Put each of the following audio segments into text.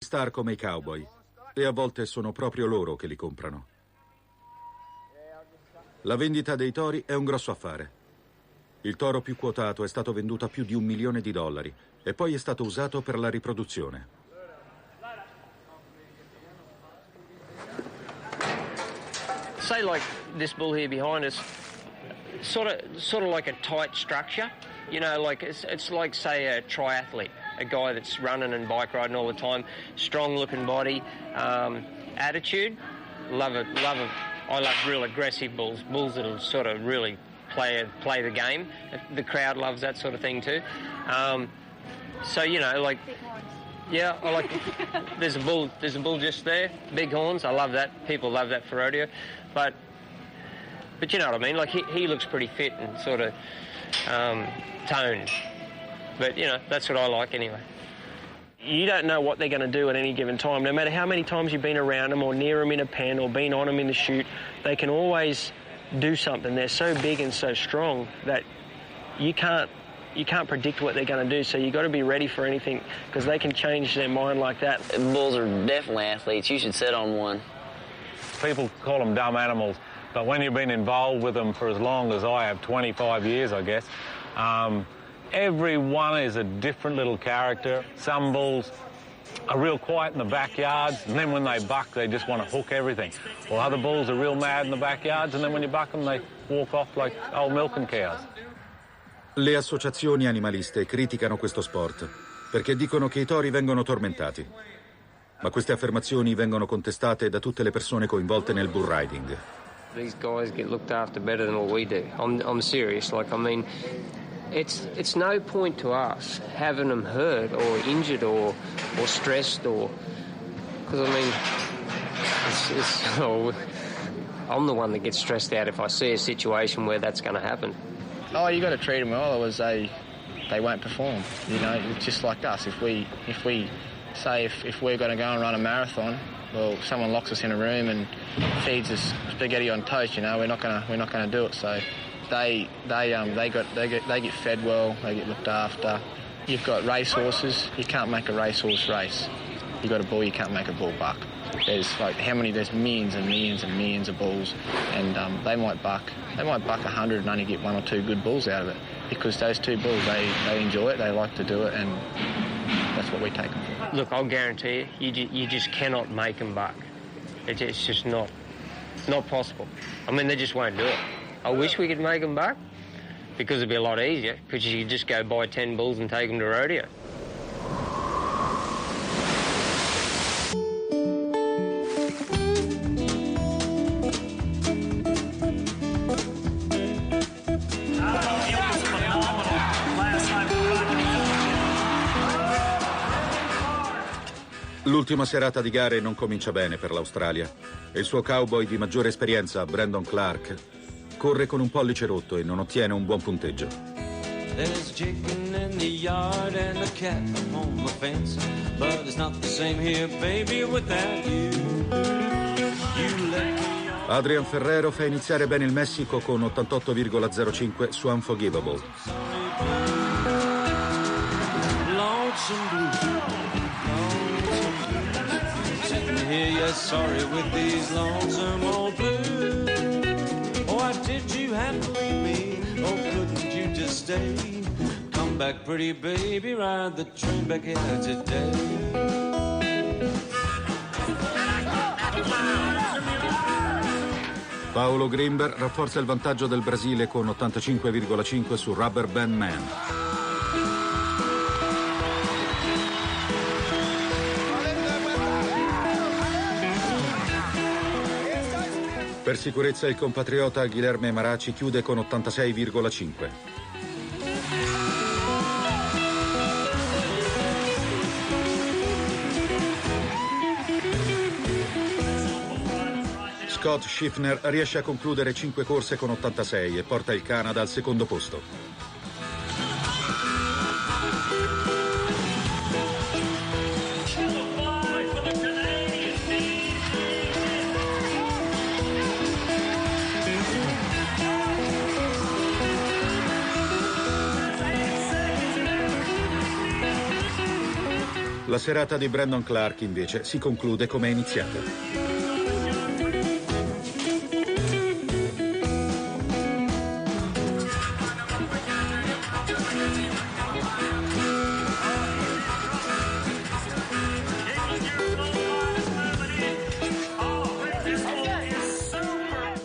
Star come i cowboy, e a volte sono proprio loro che li comprano. La vendita dei tori è un grosso affare. Il toro più quotato è stato venduto a più di $1 milione e poi è stato usato per la riproduzione. Say like this bull here behind us, sort of like a tight structure. You know, like it's like, say, a triathlete, a guy that's running and bike riding all the time, strong-looking body, attitude. Love it. I love real aggressive bulls that'll sort of really play the game. The crowd loves that sort of thing too. So you know, like, yeah, I like. There's a bull just there, big horns. I love that. People love that for rodeo, but you know what I mean. Like he looks pretty fit and sort of toned, but you know that's what I like anyway. You don't know what they're going to do at any given time. No matter how many times you've been around them or near them in a pen or been on them in the chute, they can always do something. They're so big and so strong that you can't predict what they're going to do, so you got to be ready for anything because they can change their mind like that. Bulls are definitely athletes. You should sit on one. People call them dumb animals, but when you've been involved with them for as long as I have, 25 years, I guess, every one is a different little character. Some bulls are real quiet in the backyards, and then when they buck, they just want to hook everything. Well, other bulls are real mad in the backyards, and then when you buck them, they walk off like old milking cows. Le associazioni animaliste criticano questo sport perché dicono che i tori vengono tormentati. Ma queste affermazioni vengono contestate da tutte le persone coinvolte nel bull riding. These guys get looked after better than what we do. I'm serious. Like, I mean, it's no point to us having them hurt or injured or stressed or because I mean, I'm the one that gets stressed out if I see a situation where that's going to happen. Oh, you got to treat them well, otherwise they won't perform. You know, it's just like us. If we say if we're going to go and run a marathon, well, someone locks us in a room and feeds us spaghetti on toast. You know, we're not gonna do it. So they get fed well. They get looked after. You've got race horses. You can't make a racehorse race. You got a bull. You can't make a bull buck. There's millions and millions and millions of bulls, and they might buck 100 and only get one or two good bulls out of it because those two bulls they enjoy it, they like to do it, and that's what we take them for. Look, I'll guarantee you just cannot make them buck. It's just not possible. I mean, they just won't do it. I wish we could make them buck because it'd be a lot easier because you could just go buy 10 bulls and take them to rodeo. L'ultima serata di gare non comincia bene per l'Australia e il suo cowboy di maggiore esperienza, Brandon Clark, corre con un pollice rotto e non ottiene un buon punteggio. Adrian Ferrero fa iniziare bene il Messico con 88,05 su Unforgivable. Yes, sorry with these lonesome old blues. Why did you have to leave me? Oh, couldn't you just stay? Come back, pretty baby, ride the train back here today. Paolo Grimber rafforza il vantaggio del Brasile con 85,5 su Rubber Band Man. Per sicurezza il compatriota Guilherme Maraci chiude con 86,5. Scott Schiffner riesce a concludere 5 corse con 86 e porta il Canada al secondo posto. La serata di Brandon Clark, invece, si conclude come è iniziata.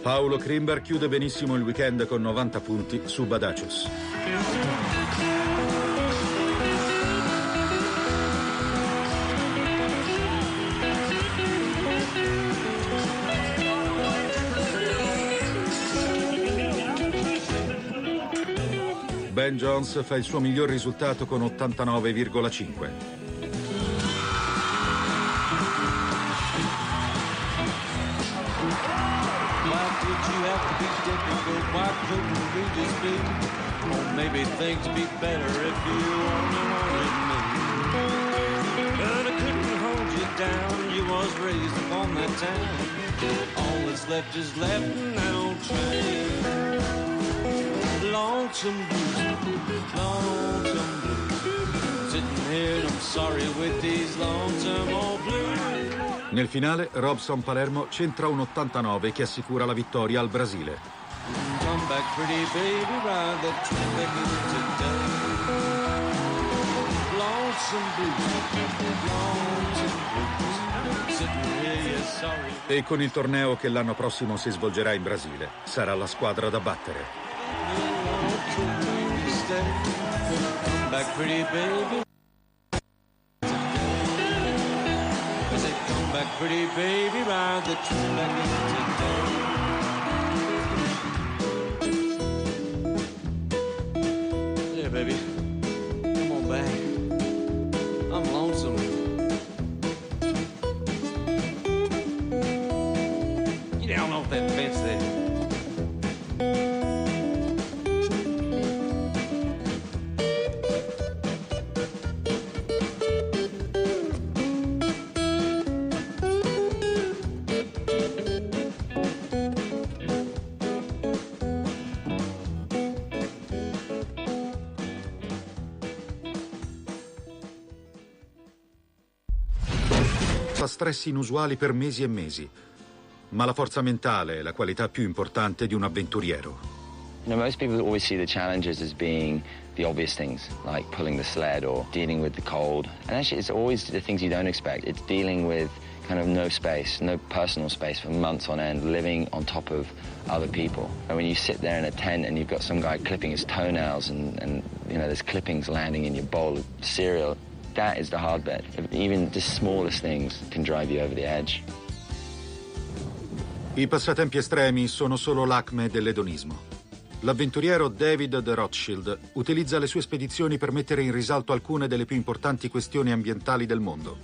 Paolo Krimber chiude benissimo il weekend con 90 punti su Badacius. Ben Jones fa il suo miglior risultato con 89,5. Why couldn't we just be? Or maybe things be better if you only wanted me. But I couldn't hold you down. You was raised upon that town. All that's left is left in that old train. Lonesome blues, lonesome blues. Sitting here and I'm sorry with these lonesome old blues. Nel finale, Robson Palermo centra un 89 che assicura la vittoria al Brasile. Come back, pretty baby, ride that train back in today. Lonesome blues, sitting here, yes, sorry. E con il torneo che l'anno prossimo si svolgerà in Brasile, sarà la squadra da battere. Come back, pretty baby. Come back, pretty baby, ride the train back in today. Baby, come on back. I'm lonesome. Get down off that fence there. Stress inusuali per mesi e mesi, ma la forza mentale è la qualità più importante di un avventuriero. You know, most people always see the challenges as being the obvious things, like pulling the sled or dealing with the cold. And actually, it's always the things you don't expect. It's dealing with kind of no space, no personal space for months on end, living on top of other people. And when you sit there in a tent and you've got some guy clipping his toenails and you know, there's clippings landing in your bowl of cereal, that is the hard bit. Even the smallest things can drive you over the edge. I passatempi estremi sono solo l'acme dell'edonismo. L'avventuriero David de Rothschild utilizza le sue spedizioni per mettere in risalto alcune delle più importanti questioni ambientali del mondo.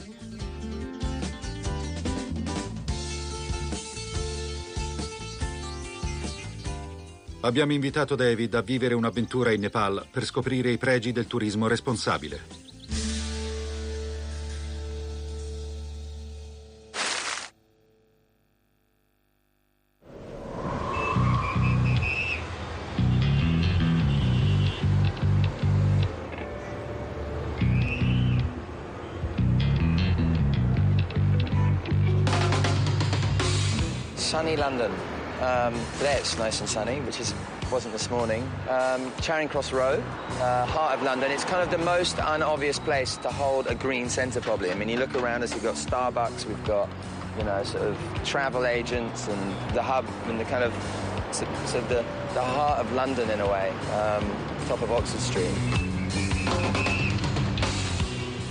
Abbiamo invitato David a vivere un'avventura in Nepal per scoprire i pregi del turismo responsabile. Sunny London. Today it's nice and sunny, which wasn't this morning. Charing Cross Road, heart of London. It's kind of the most unobvious place to hold a green centre probably. I mean, you look around us, we've got Starbucks, we've got, you know, sort of travel agents and the hub and the kind of, sort of the heart of London in a way, top of Oxford Street.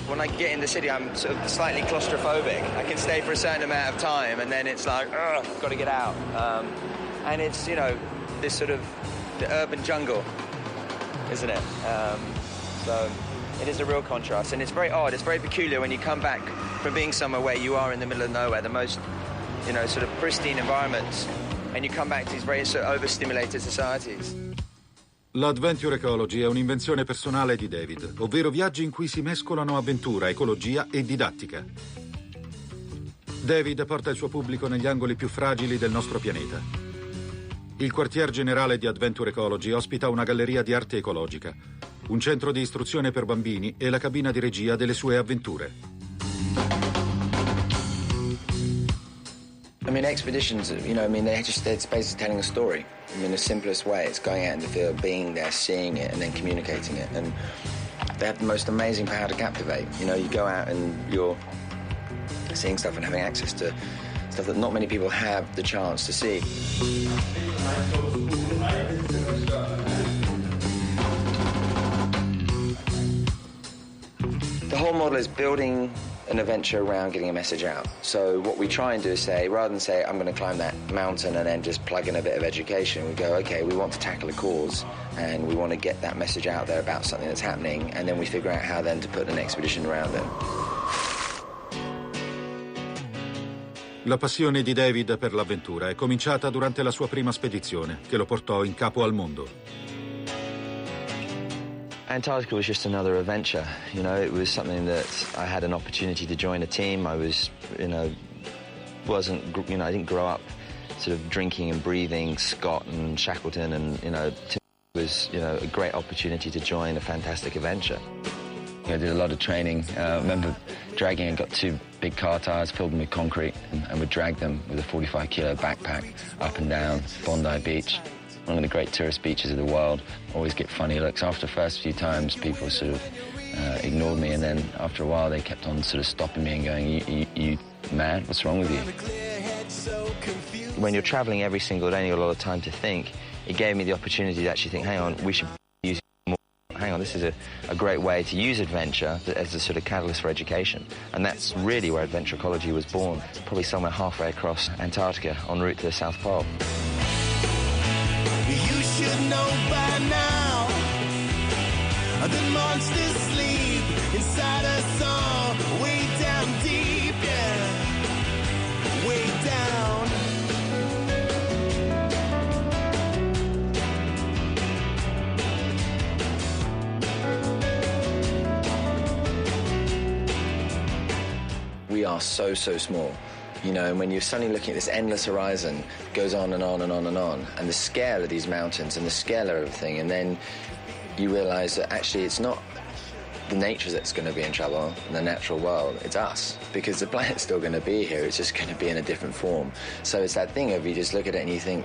When I get in the city, I'm sort of slightly claustrophobic. I can stay for a certain amount of time, and then it's like, ugh, got to get out. And it's, you know, this sort of the urban jungle, isn't it? So it is a real contrast, and it's very odd. It's very peculiar when you come back from being somewhere where you are in the middle of nowhere, the most, you know, sort of pristine environments, and you come back to these very sort of overstimulated societies. L'Adventure Ecology è un'invenzione personale di David, ovvero viaggi in cui si mescolano avventura, ecologia e didattica. David porta il suo pubblico negli angoli più fragili del nostro pianeta. Il quartier generale di Adventure Ecology ospita una galleria di arte ecologica, un centro di istruzione per bambini e la cabina di regia delle sue avventure. I mean, expeditions, you know, I mean, it's basically telling a story. I mean, the simplest way, it's going out in the field, being there, seeing it, and then communicating it. And they have the most amazing power to captivate. You know, you go out and you're seeing stuff and having access to stuff that not many people have the chance to see. The whole model is building an adventure around getting a message out. So what we try and do is say, rather than say, I'm going to climb that mountain and then just plug in a bit of education, we go, okay, we want to tackle a cause and we want to get that message out there about something that's happening, and then we figure out how then to put an expedition around it. La passione di David per l'avventura è cominciata durante la sua prima spedizione, che lo portò in capo al mondo. Antarctica was just another adventure, you know. It was something that I had an opportunity to join a team. I was, you know, I didn't grow up sort of drinking and breathing Scott and Shackleton, and, you know, it was, you know, a great opportunity to join a fantastic adventure. I did a lot of training. I remember dragging, I got 2 big car tires, filled them with concrete, and would drag them with a 45-kilo backpack up and down Bondi Beach. One of the great tourist beaches of the world. Always get funny looks. After the first few times, people sort of ignored me, and then after a while, they kept on sort of stopping me and going, you mad? What's wrong with you? When you're traveling every single day and you've got a lot of time to think, it gave me the opportunity to actually think, hang on, we should use it more. Hang on, this is a great way to use adventure as a sort of catalyst for education. And that's really where adventure ecology was born, probably somewhere halfway across Antarctica, en route to the South Pole. You should know by now the monsters sleep inside us all, way down deep, yeah, way down. We are so small. You know, and when you're suddenly looking at this endless horizon, it goes on and on and on and on, and the scale of these mountains and the scale of everything, and then you realize that actually it's not the nature that's going to be in trouble in the natural world, it's us, because the planet's still going to be here, it's just going to be in a different form. So it's that thing of you just look at it and you think,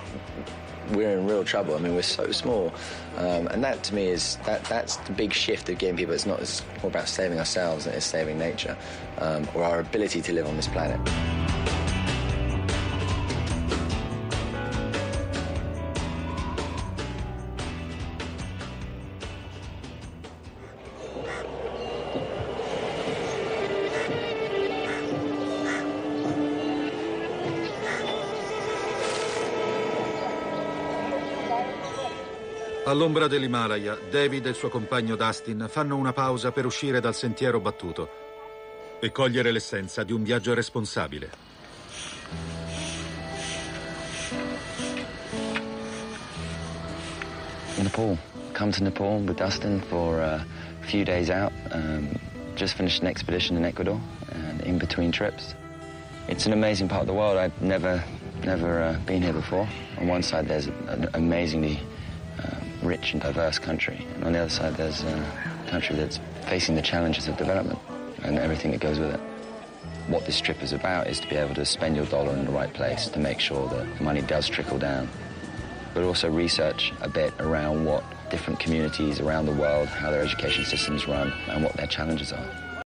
we're in real trouble. I mean, we're so small, and that to me is that's the big shift of getting people. It's more about saving ourselves than it's saving nature, or our ability to live on this planet. All'ombra dell'Himalaya, David e il suo compagno Dustin fanno una pausa per uscire dal sentiero battuto e cogliere l'essenza di un viaggio responsabile. Nepal. Come to Nepal with Dustin for a few days out. Just finished an expedition in Ecuador and in between trips. It's an amazing part of the world. I've never been here before. On one side there's an amazingly rich and diverse country, and on the other side there's a country that's facing the challenges of development and everything that goes with it. What this trip is about is to be able to spend your dollar in the right place to make sure that money does trickle down, but also research a bit around what different communities around the world, how their education systems run and what their challenges are.